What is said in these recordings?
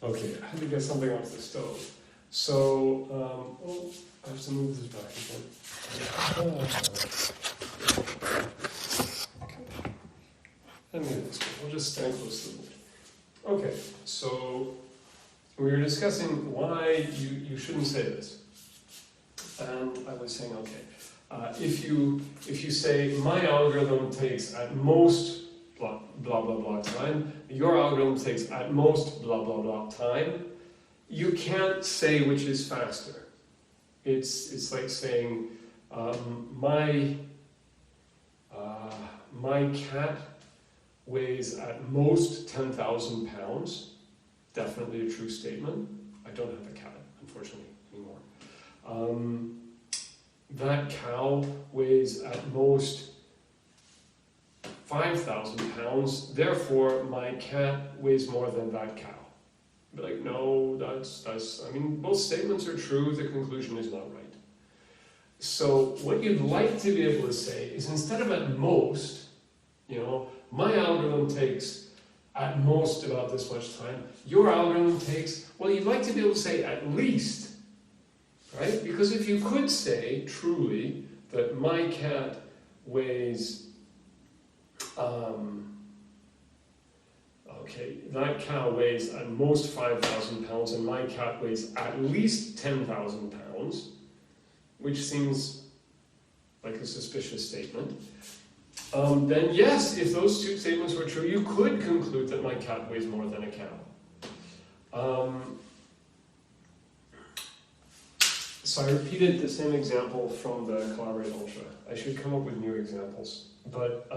Okay, I had to get something off the stove. So, oh, I have to move this back again. Okay. And maybe this one. I'll just stand close to the wood. Okay, so we were discussing why you shouldn't say this. And I was saying, okay, if you say my algorithm takes at most blah blah blah blah time, your algorithm takes at most blah blah blah time, you can't say which is faster. It's like saying my cat weighs at most 10,000 pounds. Definitely a true statement. I don't have a cat, unfortunately, anymore. That cow weighs at most 5,000 pounds, therefore my cat weighs more than that cow. Be like, no, I mean, both statements are true, the conclusion is not right. So what you'd like to be able to say is, instead of at most, my algorithm takes at most about this much time, your algorithm takes, well, you'd like to be able to say at least, right? Because if you could say truly that my cat weighs, that cow weighs at most 5,000 pounds and my cat weighs at least 10,000 pounds, which seems like a suspicious statement, then yes, if those two statements were true, you could conclude that my cat weighs more than a cow. So I repeated the same example from the Collaborate Ultra. I should come up with new examples. But,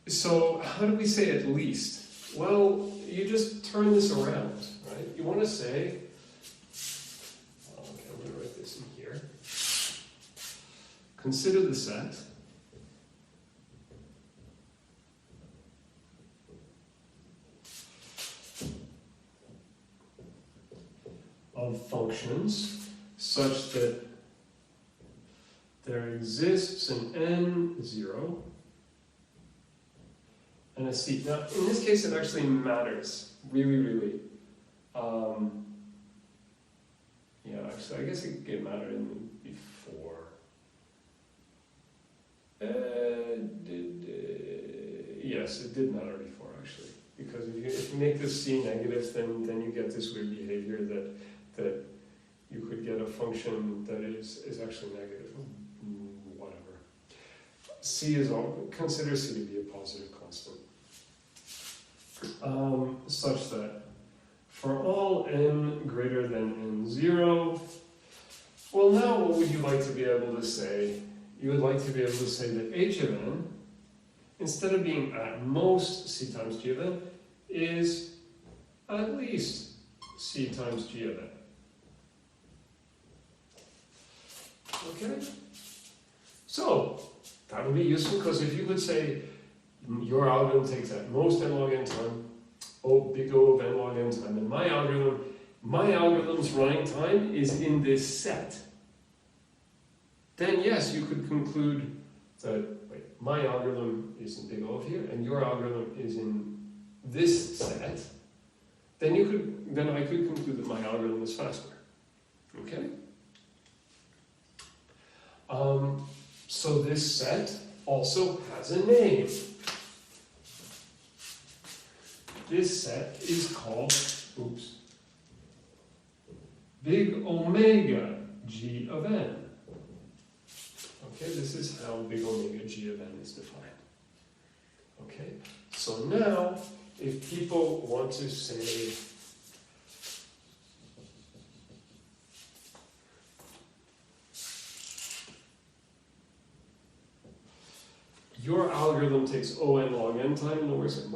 so how do we say at least? Well, you just turn this around, right? You want to say, okay, I'm going to write this in here. Consider the set of functions such that there exists an n0 and a c. Now, in this case, it actually matters, really. Yeah, actually, I guess it mattered in before. Yes, it did matter before, actually, because if you make this c negative, then you get this weird behavior that you could get a function that is actually negative. Whatever. C is all, consider c to be a positive constant. Such that for all n greater than n0, well, now what would you like to be able to say? You would like to be able to say that h of n, instead of being at most c times g of n, is at least c times g of n. Okay? So, that would be useful, because if you would say your algorithm takes at most n log n time, big O of n log n time, and my algorithm's running time is in this set, then yes, you could conclude that my algorithm is in big O of here, and your algorithm is in this set. Then I could conclude that my algorithm is faster. Okay? So this set also has a name. This set is called, big omega g of n. Okay, this is how big omega g of n is defined. Okay, so now, if people want to say, your algorithm takes O n log n time in the worst case.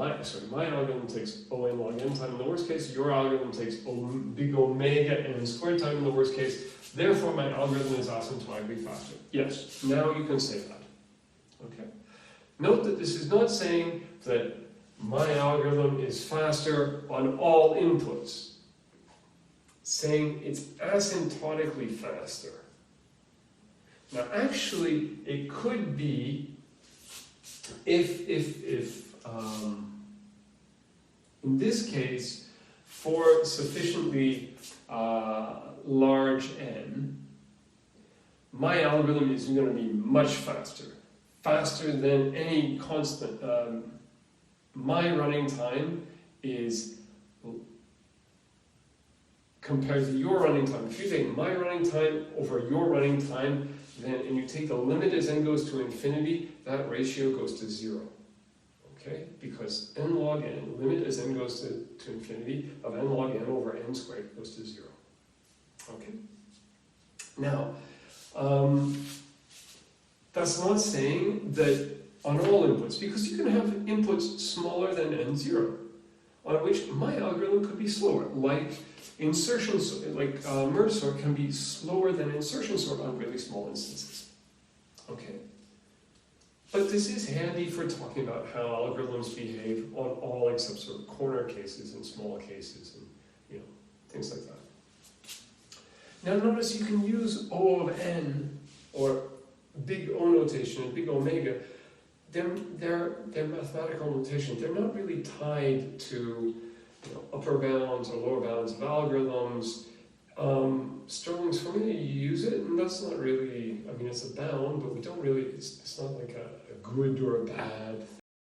My algorithm takes O n log n time in the worst case. Your algorithm takes big omega n squared time in the worst case. Therefore, my algorithm is asymptotically faster. Yes, now you can say that. Okay. Note that this is not saying that my algorithm is faster on all inputs. It's saying it's asymptotically faster. Now, actually, it could be if In this case, for sufficiently large n, my algorithm is going to be much faster than any constant. My running time is compared to your running time. If you take my running time over your running time, and you take the limit as n goes to infinity, that ratio goes to 0. Okay? Because n log n, limit as n goes to infinity, of n log n over n squared goes to 0. Okay? Now, that's not saying that on all inputs, because you can have inputs smaller than n0, on which my algorithm could be slower, like insertion sort, like merge sort can be slower than insertion sort on really small instances. Okay? But this is handy for talking about how algorithms behave on all except sort of corner cases and small cases and things like that. Now notice you can use O of n or big O notation and big omega. They're mathematical notation. They're not really tied to upper bounds or lower bounds of algorithms. Stirling's formula, you use it, and that's not really, it's a bound, but we don't really, it's not like a good or a bad